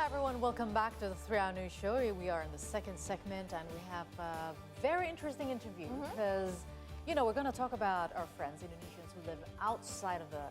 everyone, welcome back to the 3-Hour News Show. We are in the second segment and we have a very interesting interview because, you know, we're going to talk about our friends, Indonesians who live outside of the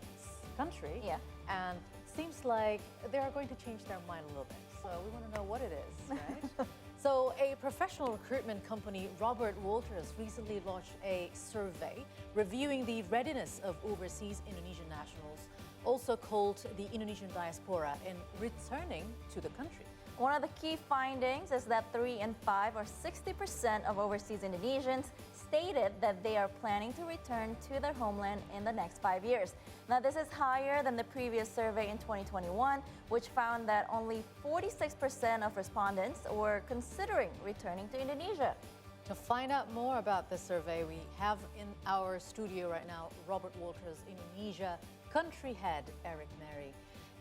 country. Yeah. And it seems like they are going to change their mind a little bit. So we want to know what it is, right? So a professional recruitment company, Robert Walters, recently launched a survey reviewing the readiness of overseas Indonesian nationals, also called the Indonesian Diaspora, in returning to the country. One of the key findings is that 3 in 5, or 60% of overseas Indonesians, stated that they are planning to return to their homeland in the next 5 years. Now, this is higher than the previous survey in 2021, which found that only 46% of respondents were considering returning to Indonesia. To find out more about this survey, we have in our studio right now Robert Walters, Indonesia country head, Eric Mary.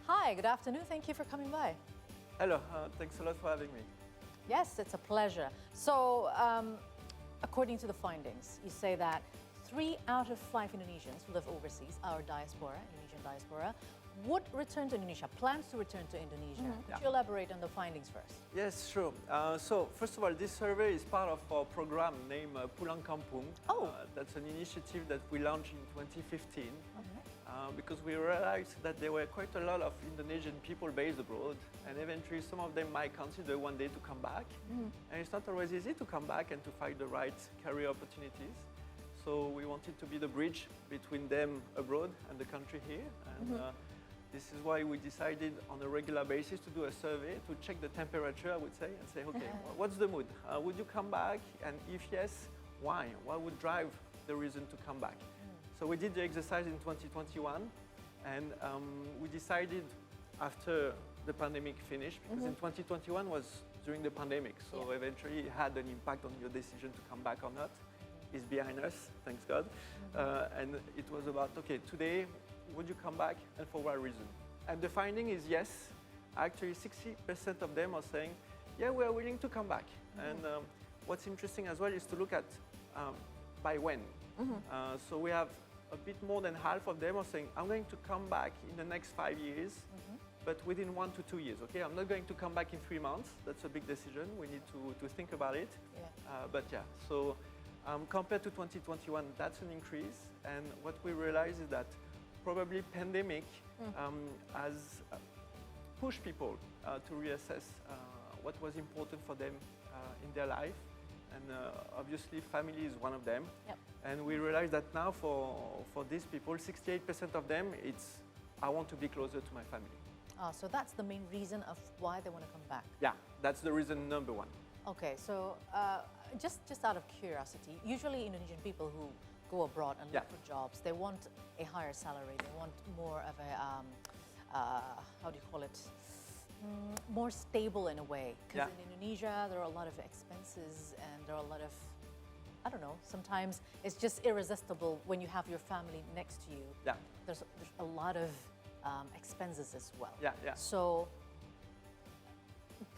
Hi, good afternoon. Thank you for coming by. Hello, thanks a lot for having me. Yes, it's a pleasure. So, according to the findings, you say that 3 out of 5 Indonesians who live overseas, our diaspora, Indonesian diaspora, would return to Indonesia, plans to return to Indonesia. Could you elaborate on the findings first? Yes, sure. So, first of all, this survey is part of our program named Pulang Kampung. Oh. That's an initiative that we launched in 2015 because we realized that there were quite a lot of Indonesian people based abroad, and eventually some of them might consider one day to come back. And it's not always easy to come back and to find the right career opportunities. So we wanted to be the bridge between them abroad and the country here. And this is why we decided on a regular basis to do a survey to check the temperature, I would say, and say, okay, what's the mood? Would you come back? And if yes, why? What would drive the reason to come back? So we did the exercise in 2021, and we decided after the pandemic finished, because in 2021 was during the pandemic, so eventually it had an impact on your decision to come back or not. It's behind us, thanks God. And it was about, okay, today, would you come back and for what reason? And the finding is yes. Actually, 60% of them are saying, yeah, we are willing to come back. And what's interesting as well is to look at by when. So we have a bit more than half of them are saying, I'm going to come back in the next 5 years, but within 1 to 2 years, okay? I'm not going to come back in 3 months. That's a big decision. We need to think about it. But yeah, so compared to 2021, that's an increase. And what we realize is that probably pandemic has pushed people to reassess what was important for them in their life. And obviously family is one of them. And we realize that now for these people, 68% of them, it's, I want to be closer to my family. So that's the main reason of why they want to come back. Yeah, that's the reason number one. Okay, so just out of curiosity, usually Indonesian people who go abroad and look for jobs, they want a higher salary, they want more of a, how do you call it, more stable in a way. Because in Indonesia, there are a lot of expenses and there are a lot of, I don't know, sometimes it's just irresistible when you have your family next to you. There's a lot of expenses as well. So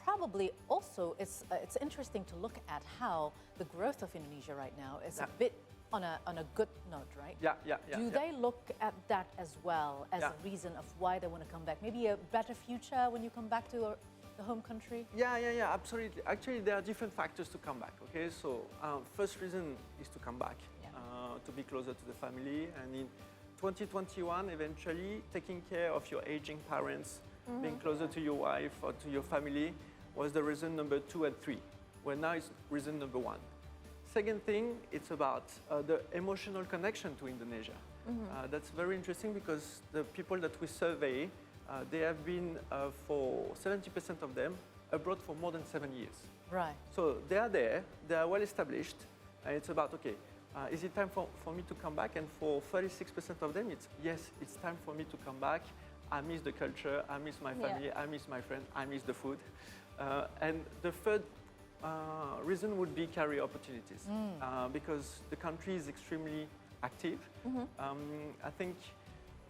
probably also it's interesting to look at how the growth of Indonesia right now is a bit on a good note, right? Do they look at that as well as a reason of why they want to come back? Maybe a better future when you come back to the home country? Yeah, absolutely. Actually, there are different factors to come back, okay? So first reason is to come back, to be closer to the family. And in 2021, eventually, taking care of your aging parents, being closer to your wife or to your family was the reason number 2 and 3, where now it's reason number 1. Second thing, it's about the emotional connection to Indonesia. That's very interesting because the people that we survey, they have been, for 70% of them, abroad for more than 7 years. Right. So they are there, they are well established, and it's about, okay, is it time for me to come back? And for 36% of them, it's, yes, it's time for me to come back. I miss the culture, I miss my family, I miss my friends, I miss the food. And the third reason would be career opportunities, because the country is extremely active. I think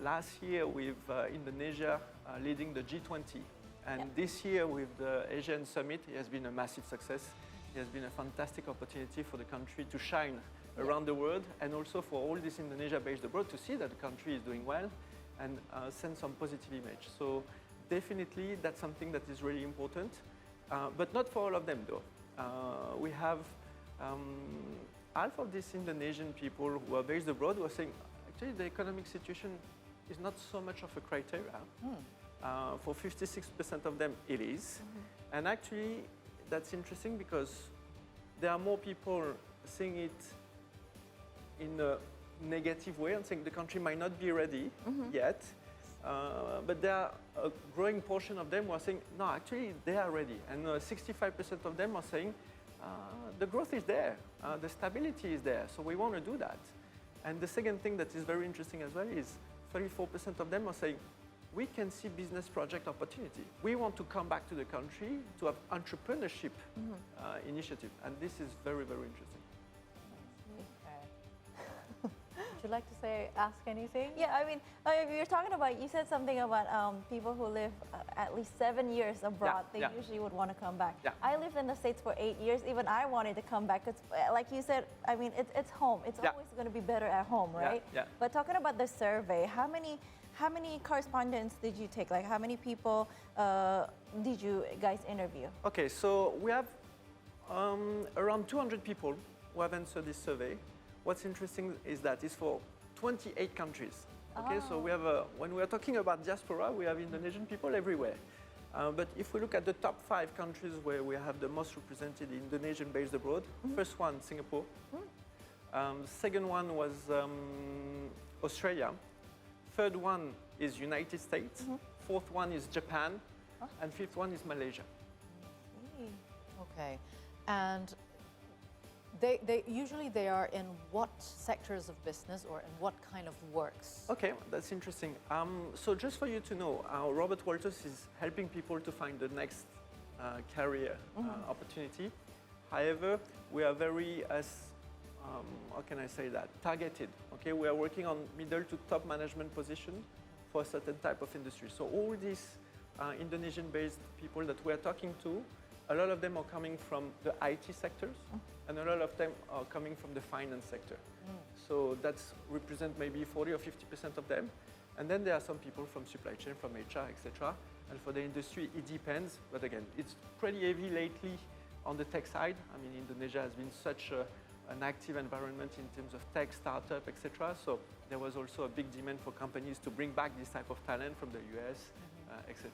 last year with Indonesia leading the G20, and this year with the Asian Summit, it has been a massive success. It has been a fantastic opportunity for the country to shine around the world, and also for all this Indonesia based abroad to see that the country is doing well and send some positive image. So definitely that's something that is really important, but not for all of them though. We have half of these Indonesian people who are based abroad who are saying, actually the economic situation is not so much of a criteria. For 56% of them it is. And actually that's interesting because there are more people seeing it in a negative way and saying the country might not be ready yet. But there are a growing portion of them who are saying, no, actually they are ready. And 65% of them are saying, the growth is there, the stability is there, so we want to do that. And the second thing that is very interesting as well is 34% of them are saying, we can see business project opportunity. We want to come back to the country to have entrepreneurship initiative. And this is very, very interesting. Would you like to ask anything? Yeah, I mean, you're talking about, you said something about people who live at least 7 years abroad, they usually would want to come back. I lived in the States for 8 years, even I wanted to come back. It's, like you said, I mean, it's home. It's always going to be better at home, right? But talking about the survey, how many correspondents did you take? Like, how many people did you guys interview? Okay, so we have around 200 people who have answered this survey. What's interesting is that it's for 28 countries. Okay, so we have when we are talking about diaspora, we have Indonesian people everywhere. But if we look at the top 5 countries where we have the most represented Indonesian based abroad, first one, Singapore. Second one was Australia. Third one is United States. Fourth one is Japan. And fifth one is Malaysia. Okay. And they usually they are in what sectors of business or in what kind of works? Okay, that's interesting. So just for you to know, Robert Walters is helping people to find the next career opportunity. However, we are very, how can I say that, targeted. Okay, we are working on middle to top management position for a certain type of industry. So all these Indonesian-based people that we are talking to, a lot of them are coming from the IT sectors, and a lot of them are coming from the finance sector. So that's represent maybe 40 or 50% of them. And then there are some people from supply chain, from HR, etc. And for the industry, it depends. But again, it's pretty heavy lately on the tech side. I mean, Indonesia has been such an active environment in terms of tech, startup, etc. So there was also a big demand for companies to bring back this type of talent from the US, etc.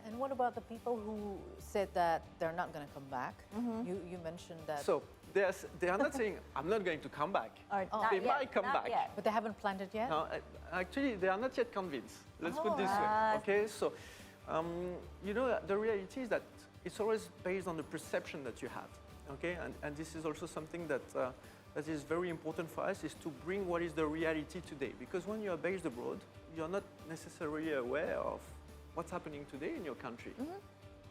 And what about the people who said that they're not going to come back? You mentioned that. So they are not saying, I'm not going to come back. They might come back. Yet. But they haven't planned it yet? No, actually, they are not yet convinced. Let's put it this way. Okay, so you know, the reality is that it's always based on the perception that you have. Okay, and this is also something that that is very important for us, is to bring what is the reality today. Because when you are based abroad, you're not necessarily aware of what's happening today in your country.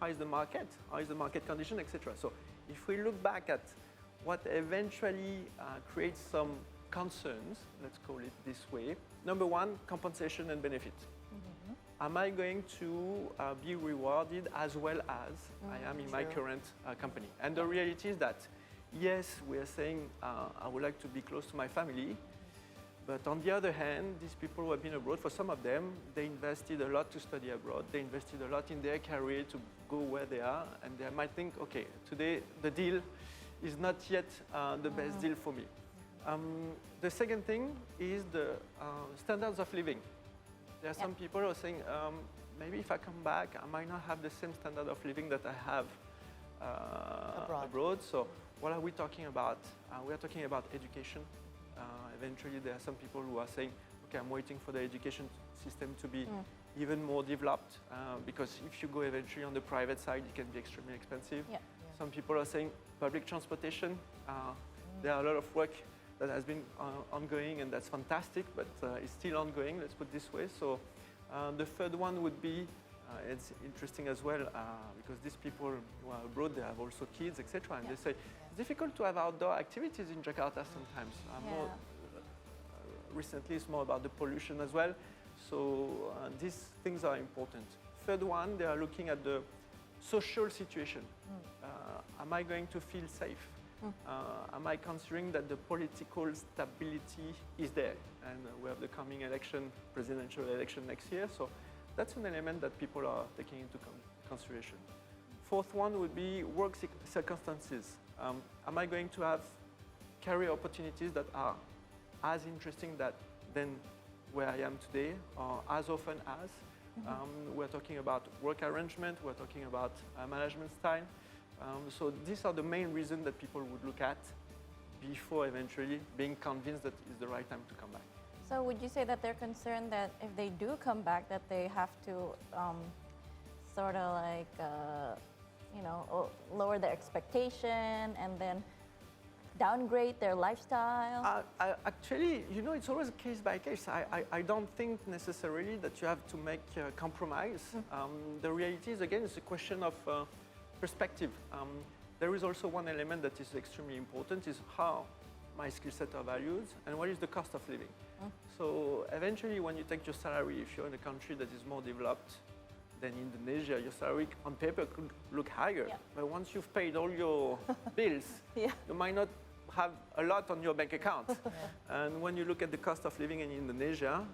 How is the market? How is the market condition, etc. So if we look back at what eventually creates some concerns, let's call it this way. Number one, compensation and benefit. Am I going to be rewarded as well as I am in my current company? And the reality is that, yes, we are saying I would like to be close to my family, but on the other hand, these people who have been abroad, for some of them, they invested a lot to study abroad. They invested a lot in their career to go where they are, and they might think, okay, today the deal is not yet the best deal for me. The second thing is the standards of living. There are some people who are saying, maybe if I come back, I might not have the same standard of living that I have abroad. So what are we talking about? We are talking about education. Eventually, there are some people who are saying, okay, I'm waiting for the education system to be even more developed, because if you go eventually on the private side, it can be extremely expensive. Some people are saying public transportation. There are a lot of work that has been ongoing, and that's fantastic, but it's still ongoing, let's put it this way. So the third one would be, it's interesting as well, because these people who are abroad, they have also kids, etc. And they say, it's difficult to have outdoor activities in Jakarta sometimes. Recently, it's more about the pollution as well. So these things are important. Third one, they are looking at the social situation. Am I going to feel safe? Am I considering that the political stability is there? And we have the coming election, presidential election next year. So that's an element that people are taking into consideration. Fourth one would be work circumstances. Am I going to have career opportunities that are as interesting than where I am today, or as often as? We're talking about work arrangement, we're talking about management style. So these are the main reasons that people would look at before eventually being convinced that it's the right time to come back. So would you say that they're concerned that if they do come back, that they have to sort of like, lower their expectation and then downgrade their lifestyle? Actually, it's always a case by case. I don't think necessarily that you have to make a compromise. The reality is, again, it's a question of perspective. There is also one element that is extremely important, is how my skill set are valued and what is the cost of living. So eventually, when you take your salary, if you're in a country that is more developed than Indonesia, your salary on paper could look higher. Yeah. But once you've paid all your bills, you might not have a lot on your bank account. And when you look at the cost of living in Indonesia,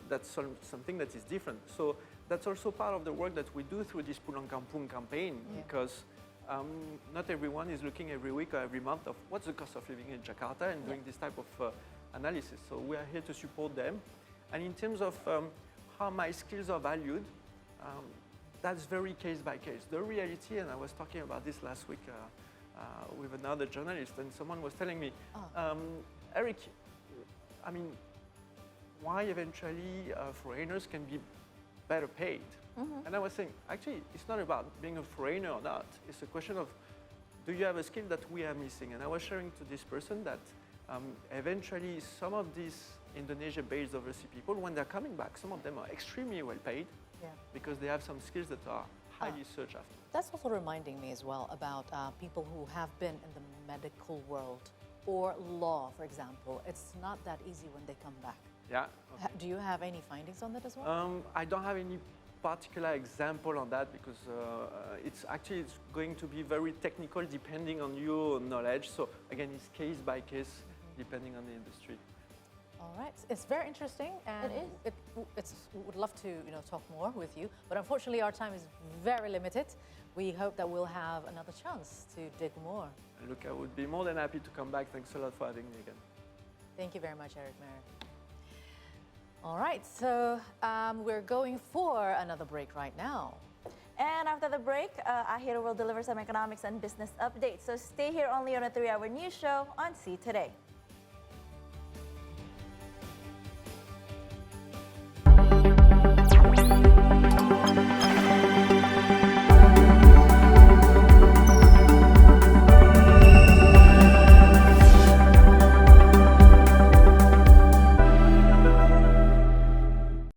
that's something that is different. So that's also part of the work that we do through this Pulang Kampung campaign, because not everyone is looking every week or every month of what's the cost of living in Jakarta and doing this type of analysis. So we are here to support them. And in terms of how my skills are valued, that's very case by case. The reality, and I was talking about this last week with another journalist, and someone was telling me, Eric, I mean, why eventually foreigners can be better paid? And I was saying, actually, it's not about being a foreigner or not. It's a question of, do you have a skill that we are missing? And I was sharing to this person that eventually some of these Indonesia-based overseas people, when they're coming back, some of them are extremely well paid because they have some skills that are highly sought after. That's also reminding me as well about people who have been in the medical world or law, for example. It's not that easy when they come back. Yeah. Okay. Do you have any findings on that as well? I don't have any particular example on that because it's going to be very technical depending on your knowledge. So again, it's case by case depending on the industry. All right, it's very interesting, and it is. Would love to talk more with you, but unfortunately our time is very limited. We hope that we'll have another chance to dig more. Look, I would be more than happy to come back. Thanks a lot for having me again. Thank you very much, Eric Mayer. All right, so we're going for another break right now. And after the break, Ahira will deliver some economics and business updates. So stay here only on a 3-hour news show on See Today.